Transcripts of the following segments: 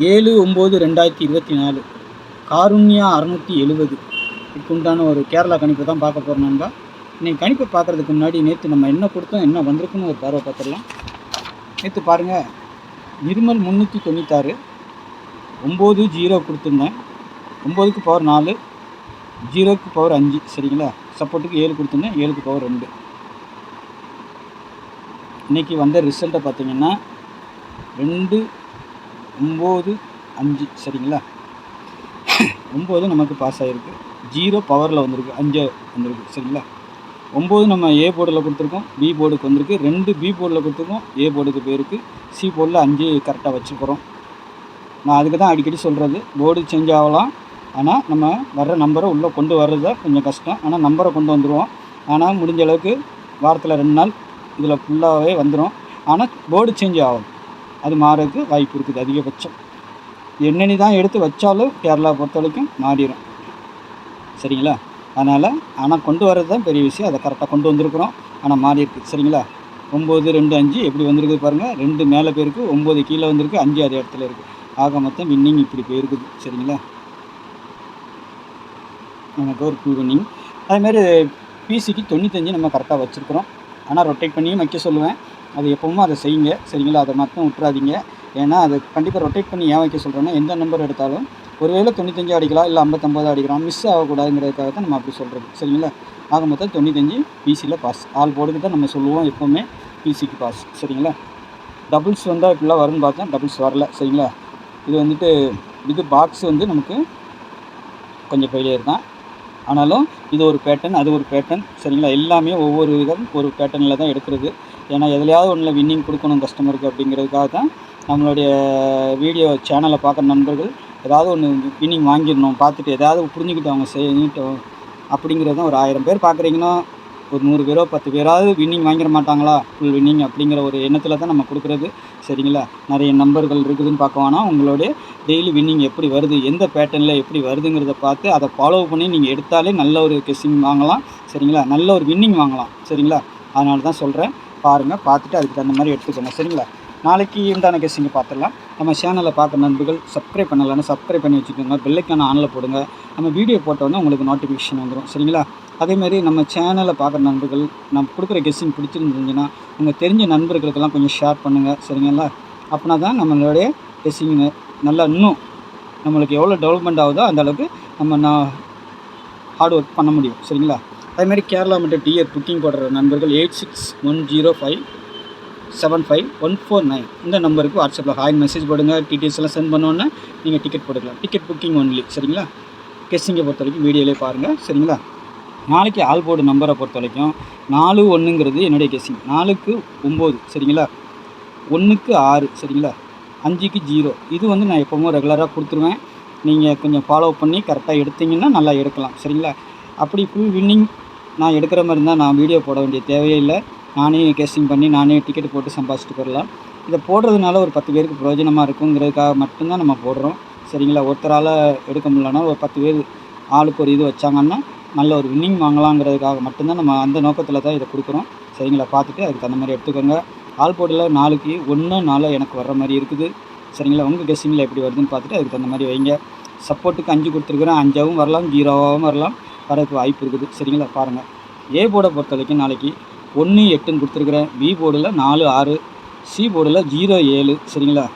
7/9/2024 காருண்யா 670 இதுக்கு உண்டான ஒரு கேரளா கணிப்பு தான் பார்க்க போகிறோம் நண்பா. இன்றைக்கி கணிப்பை பார்க்குறதுக்கு முன்னாடி நேற்று நம்ம என்ன கொடுத்தோம், என்ன வந்திருக்குன்னு ஒரு பார்வை பார்த்துடலாம். நேற்று பாருங்கள், நிர்மல் 396, 9 0 கொடுத்துருந்தேன். 9க்கு பவர் 4, 0க்கு பவர் 5 சரிங்களா. சப்போர்ட்டுக்கு 7 கொடுத்துருந்தேன், 7க்கு பவர் 2. இன்றைக்கி வந்த ரிசல்ட்டை பார்த்தீங்கன்னா 2 9 5 சரிங்களா. 9 நமக்கு பாஸ் ஆகிருக்கு, 0 பவரில் வந்திருக்கு, 5 வந்திருக்கு சரிங்களா. 9 நம்ம ஏ போர்டில் கொடுத்துருக்கோம், பி போர்டுக்கு வந்திருக்கு. 2 பி போர்டில் கொடுத்துருக்கோம், ஏ போர்டுக்கு போயிருக்கு. சி போர்டில் 5 கரெக்டாக வச்சுருக்கிறோம். நான் அதுக்கு தான் அடிக்கடி சொல்கிறது, போர்டு சேஞ்ச் ஆகலாம், ஆனால் நம்ம வர்ற நம்பரை உள்ளே கொண்டு வர்றது தான் கொஞ்சம் கஷ்டம். ஆனால் நம்பரை கொண்டு வந்துடுவோம். ஆனால் முடிஞ்ச அளவுக்கு வாரத்தில் 2 நாள் இதில் ஃபுல்லாகவே வந்துடும். ஆனால் போர்டு சேஞ்ச் ஆகும், அது மாறதுக்கு வாய்ப்பு இருக்குது அதிகபட்சம். என்னென்னு தான் எடுத்து வச்சாலும் கேரளா பொறுத்த வரைக்கும் மாறிடும் சரிங்களா. ஆனால் கொண்டு வர்றது தான் பெரிய விஷயம். அதை கரெக்டாக கொண்டு வந்திருக்கிறோம், ஆனால் மாறி இருக்குது சரிங்களா. 9 2 5 எப்படி வந்திருக்குது பாருங்கள். 2 மேலே போயிருக்கு, 9 கீழே வந்திருக்கு, 5 அதே இடத்துல இருக்குது. ஆக மொத்தம் வின்னிங் இப்படி போயிருக்குது சரிங்களா. நமக்கு ஒரு 2 வின்னிங். அதேமாதிரி பிசிக்கு 95 நம்ம கரெக்டாக வச்சுருக்குறோம். ஆனால் ரொட்டேட் பண்ணியும் வைக்க சொல்லுவேன். அது எப்பவும் அதை செய்யுங்க சரிங்களா. அதை மட்டும் விட்டுறாதீங்க. ஏன்னா அதை கண்டிப்பாக ரொட்டேட் பண்ணி ஏன் வைக்க சொல்கிறேன்னா, எந்த நம்பர் எடுத்தாலும் ஒருவேளை 95 அடிக்கலாம், இல்லை 59 அடிக்கலாம், மிஸ் ஆகக்கூடாதுங்கிறதுக்காக தான் நம்ம அப்படி சொல்கிறது சரிங்களா. ஆக மொத்தம் 95 பிசியில் பாஸ். ஆல் போர்டுக்கு தான் நம்ம சொல்லுவோம் எப்போவுமே பிசிக்கு பாஸ் சரிங்களா. டபுள்ஸ் வந்தால் இப்படிலாம் வரும்னு பார்த்தேன், டபுள்ஸ் வரல சரிங்களா. இது பாக்ஸ் வந்து நமக்கு கொஞ்சம் ஃபெயிலியர் தான். ஆனாலும் இது ஒரு பேட்டர்ன், அது ஒரு பேட்டர்ன் சரிங்களா. எல்லாமே ஒவ்வொரு விதம் ஒரு பேட்டர்னில் தான் எடுக்கிறது. ஏன்னா எதுலையாவது ஒன்றில் வின்னிங் கொடுக்கணும் கஸ்டமருக்கு அப்படிங்கிறதுக்காக தான் நம்மளுடைய வீடியோ சேனலை பார்க்குற நண்பர்கள் ஏதாவது ஒன்று வின்னிங் வாங்கிடணும், பார்த்துட்டு ஏதாவது புரிஞ்சுக்கிட்டு அவங்க செய்யட்டும் அப்படிங்கிறது தான். ஒரு 1000 பேர் பார்க்குறீங்கன்னா ஒரு 100 பேரோ 10 பேராவது வின்னிங் வாங்கிட மாட்டாங்களா, ஃபுல் வின்னிங் அப்படிங்கிற ஒரு எண்ணத்தில் தான் நம்ம கொடுக்குறது சரிங்களா. நிறைய நம்பர்கள் இருக்குதுன்னு பார்க்க வேணாம். உங்களுடைய டெய்லி வின்னிங் எப்படி வருது, எந்த பேட்டர்னில் எப்படி வருதுங்கிறத பார்த்து அதை ஃபாலோ பண்ணி நீங்கள் எடுத்தாலே நல்ல ஒரு கெஸ்ஸிங் வாங்கலாம் சரிங்களா, நல்ல ஒரு வின்னிங் வாங்கலாம் சரிங்களா. அதனால தான் சொல்கிறேன், பாருங்கள், பார்த்துட்டு அதுக்கு தகுந்த மாதிரி எடுத்துக்கோங்க சரிங்களா. நாளைக்கு உண்டான கெஸ்ஸிங்கை பார்த்துடலாம். நம்ம சேனலை பார்க்குற நண்பர்கள் சப்ஸ்கிரைப் பண்ணலைன்னா சப்ஸ்கிரைப் பண்ணி வச்சுக்கோங்க, பெல்லைக்கான ஆனில் போடுங்க. நம்ம வீடியோ போட்டோன்னே உங்களுக்கு நோட்டிஃபிகேஷன் வந்துடும் சரிங்களா. அதேமாதிரி நம்ம சேனலை பார்க்குற நண்பர்கள் நம்ம கொடுக்குற கெஸ்ஸிங் பிடிச்சிருந்துச்சுன்னா உங்கள் தெரிஞ்ச நண்பர்களுக்கெல்லாம் கொஞ்சம் ஷேர் பண்ணுங்கள் சரிங்களா. அப்படின்னா தான் நம்மளுடைய கெஸ்ஸிங் நல்லா இன்னும் நம்மளுக்கு எவ்வளோ டெவலப்மெண்ட் ஆகுதோ அந்தளவுக்கு நம்ம ஹார்ட் ஒர்க் பண்ண முடியும் சரிங்களா. அதேமாதிரி கேரளா மற்றும் டிஆர் புக்கிங் போடுற நண்பர்கள் 8610575149 இந்த நம்பருக்கு வாட்ஸ்அப்பில் ஹாய் மெசேஜ் போடுங்க. டீட்டெயில்ஸ் எல்லாம் சென்ட் பண்ணோன்னே நீங்கள் டிக்கெட் போட்டுக்கலாம். டிக்கெட் புக்கிங் ஒன்லி சரிங்களா. கெஸ்ஸிங்கை பொறுத்த வரைக்கும் வீடியோலே பாருங்கள் சரிங்களா. நாளைக்கு ஆல் போர்டு நம்பரை பொறுத்த வரைக்கும் 4 1ங்கிறது என்னுடைய கெஸ்ஸிங். 4க்கு 9 சரிங்களா, 1க்கு 6 சரிங்களா, 5க்கு 0. இது வந்து நான் எப்போவும் ரெகுலராக கொடுத்துருவேன். நீங்கள் கொஞ்சம் ஃபாலோ பண்ணி கரெக்டாக எடுத்திங்கன்னா நல்லா எடுக்கலாம் சரிங்களா. அப்படி ஃபுல் வின்னிங் நான் எடுக்கிற மாதிரி இருந்தால் நான் வீடியோ போட வேண்டிய தேவையே இல்லை. நானே கெஸ்ஸிங் பண்ணி நானே டிக்கெட் போட்டு சம்பாதிச்சுட்டு போயிடலாம். இதை போடுறதுனால ஒரு 10 பேருக்கு பிரயோஜனமாக இருக்குங்கிறதுக்காக மட்டும்தான் நம்ம போடுறோம் சரிங்களா. ஒருத்தரால் எடுக்க முடியலன்னா ஒரு 10 பேர் ஆளுக்கு ஒரு இது வச்சாங்கன்னா நல்ல ஒரு வின்னிங் வாங்கலாங்கிறதுக்காக மட்டும்தான் நம்ம அந்த நோக்கத்தில் தான் இதை கொடுக்குறோம் சரிங்களா. பார்த்துட்டு அதுக்கு தகுந்த மாதிரி எடுத்துக்கோங்க. ஆல் போர்டில் 4க்கு 1 4 எனக்கு வர்ற மாதிரி இருக்குது சரிங்களா. உங்கள் கெஸ்ஸிங்கில் எப்படி வருதுன்னு பார்த்துட்டு அதுக்கு தகுந்த மாதிரி வைங்க. சப்போர்ட்டுக்கு 5 கொடுத்துருக்குறேன், 5ஆகவும் வரலாம், 0ஆகவும் வரலாம், வரதுக்கு வாய்ப்பு இருக்குது சரிங்களா. பாருங்கள், ஏ போர்டை பொறுத்த வரைக்கும் நாளைக்கு 1 8ன்னு கொடுத்துருக்குறேன். பி போர்டில் 4 6, சி போர்டில் 0 7 சரிங்களா.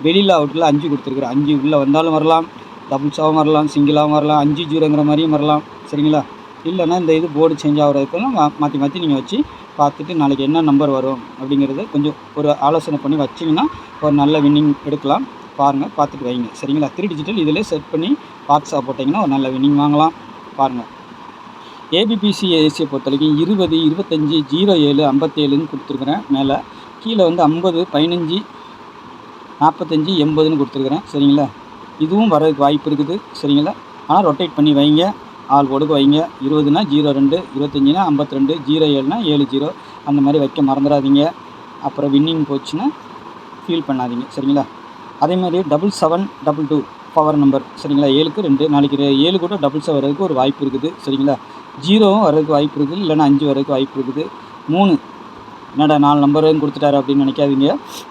வெளியில் அவுட்டில் 5 கொடுத்துருக்குறேன். 5 உள்ளே வந்தாலும் வரலாம், டபுள்ஸாகவும் வரலாம், சிங்கிளாகவும் வரலாம், 5 0ங்கிற மாதிரியும் வரலாம் சரிங்களா. இல்லைன்னா இந்த இது போர்டு சேஞ்ச் ஆகிறதுக்கெல்லாம் மாற்றி மாற்றி நீங்கள் வச்சு பார்த்துட்டு நாளைக்கு என்ன நம்பர் வரும் அப்படிங்கிறத கொஞ்சம் ஒரு ஆலோசனை பண்ணி வச்சிங்கன்னா ஒரு நல்ல வின்னிங் எடுக்கலாம். பாருங்கள், பார்த்துட்டு வைங்க சரிங்களா. 3 டிஜிட்டல் இதிலே செட் பண்ணி பாக்ஸாக போட்டிங்கன்னா ஒரு நல்ல வின்னிங் வாங்கலாம். பாருங்கள், ஏபிபிசி ஏசியை பொறுத்த வரைக்கும் 20 25 07 57ன்னு கொடுத்துருக்குறேன். மேலே கீழே வந்து 50 15 45 80ன்னு கொடுத்துருக்குறேன் சரிங்களா. இதுவும் வரதுக்கு வாய்ப்பு இருக்குது சரிங்களா. ஆனால் ரொட்டேட் பண்ணி வைங்க, ஆல் போர்டுக்கு வைங்க. 20னா 02, 25னா 52, 07னா 70 அந்த மாதிரி வைக்க மறந்துடாதீங்க. அப்புறம் வின்னிங் போச்சுன்னா ஃபீல் பண்ணாதீங்க சரிங்களா. அதேமாதிரி 7722 பவர் நம்பர் சரிங்களா. 7க்கு 2 நாளைக்கு 7 கூட டபுள்ஸாக வர்றதுக்கு ஒரு வாய்ப்பு இருக்குது சரிங்களா. 0வும் வர்றதுக்கு வாய்ப்பு இருக்குது, இல்லைன்னா 5 வர்றதுக்கு வாய்ப்பு இருக்குது. 3 என்னடா 4 நம்பரும் கொடுத்துட்டாரு அப்படின்னு நினைக்காதீங்க.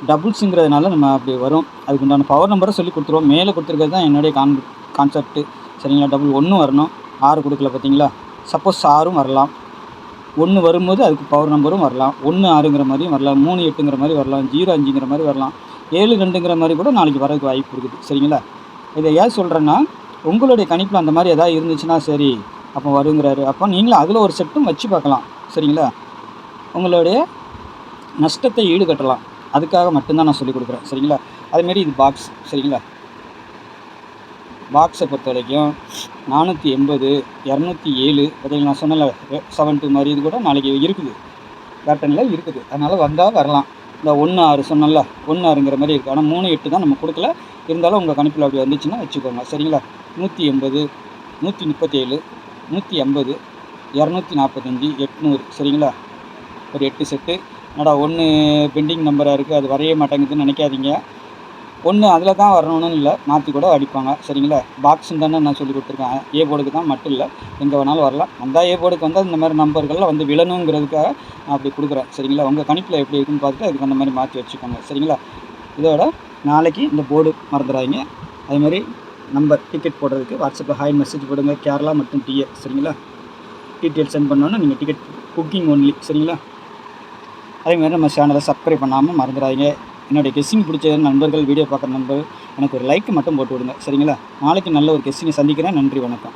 டபுள்ஸுங்கிறதுனால நம்ம அப்படி வரும். அதுக்கு உண்டான பவர் நம்பரை சொல்லி கொடுத்துருவோம். மேலே கொடுத்துருக்கிறது தான் என்னுடைய கான்செப்ட்டு. சரிங்களா? டபுள் 1 வரணும். 6 கொடுக்கல பார்த்தீங்களா? சப்போஸ் 6ம் வரலாம். 1 வரும்போது அதுக்கு பவர் நம்பரும் வரலாம். 1 6ங்கிற மாதிரியும் வரலாம். 3 8ங்கிற மாதிரி வரலாம். 0 5ங்கிற மாதிரி வரலாம். 7 2ங்கிற மாதிரி கூட நாளைக்கு வரதுக்கு வாய்ப்பு இருக்குது. சரிங்களா? இதை ஏன் சொல்கிறேன்னா, உங்களுடைய கணிப்பில் அந்த மாதிரி எதாவது இருந்துச்சுன்னா சரி அப்போ வருங்கிறாரு. அப்போ நீங்களும் அதில் ஒரு செட்டும் வச்சு பார்க்கலாம். சரிங்களா? உங்களுடைய நஷ்டத்தை ஈடுகட்டலாம். அதுக்காக மட்டும்தான் நான் சொல்லிக் கொடுக்குறேன். சரிங்களா? அதுமாரி இது பாக்ஸ். சரிங்களா? பாக்ஸை பொறுத்த வரைக்கும் 480 207 பார்த்தீங்களா? நான் சொன்னல 72 மாதிரி இது கூட நாளைக்கு இருக்குது, பேட்டர்னில் இருக்குது. அதனால் வந்தால் வரலாம். இந்த 1 6 சொன்னல 1 6ங்கிற மாதிரி இருக்குது. ஆனால் 3 8 தான் நம்ம கொடுக்கல. இருந்தாலும் உங்கள் கணிப்பில் அப்படி வந்துச்சுன்னா வச்சுக்கோங்க. சரிங்களா? 180 137 180 245 800. சரிங்களா? ஒரு 8 செட்டு. என்னடா 1 பெண்டிங் நம்பராக இருக்குது, அது வரைய மாட்டேங்குதுன்னு நினைக்காதீங்க. 1 அதில் தான் வரணும்னு இல்லை, மாற்றி கூட அடிப்பாங்க. சரிங்களா? பாக்ஸுன்னு தானே நான் சொல்லி கொடுத்துருக்கேன். ஏ போர்டுக்கு தான் மட்டும் இல்லை, எங்கே வேணாலும் வரலாம். வந்தால் ஏ போர்டுக்கு வந்தால் இந்த மாதிரி நம்பர்கள்லாம் வந்து விழணுங்கிறதுக்காக நான் அப்படி கொடுக்குறேன். சரிங்களா? உங்கள் கணிப்பில் எப்படி இருக்குன்னு பார்த்துட்டு அதுக்கு அந்த மாதிரி மாற்றி வச்சுக்கோங்க. சரிங்களா? இதோட நாளைக்கு இந்த போர்டு மறந்துடாதீங்க. அதுமாதிரி நம்பர் டிக்கெட் போடுறதுக்கு வாட்ஸ்அப்பில் ஹாய் மெசேஜ் போடுங்க. கேரளா மற்றும் டிஏ. சரிங்களா? டீட்டெயில் சென்ட் பண்ணோன்னா நீங்கள் டிக்கெட் புக்கிங் ஒன்லி. சரிங்களா? அதேமாதிரி நம்ம சேனலை சப்ஸ்கிரைப் பண்ணாமல் மறந்துடாதீங்க. என்னுடைய கெஸ்ஸிங் பிடிச்ச நண்பர்கள், வீடியோ பார்க்குற நண்பர்கள் எனக்கு ஒரு லைக் மட்டும் போட்டு விடுங்க. சரிங்களா? நாளைக்கு நல்ல ஒரு கெஸ்ஸிங்கை சந்திக்கிறேன். நன்றி, வணக்கம்.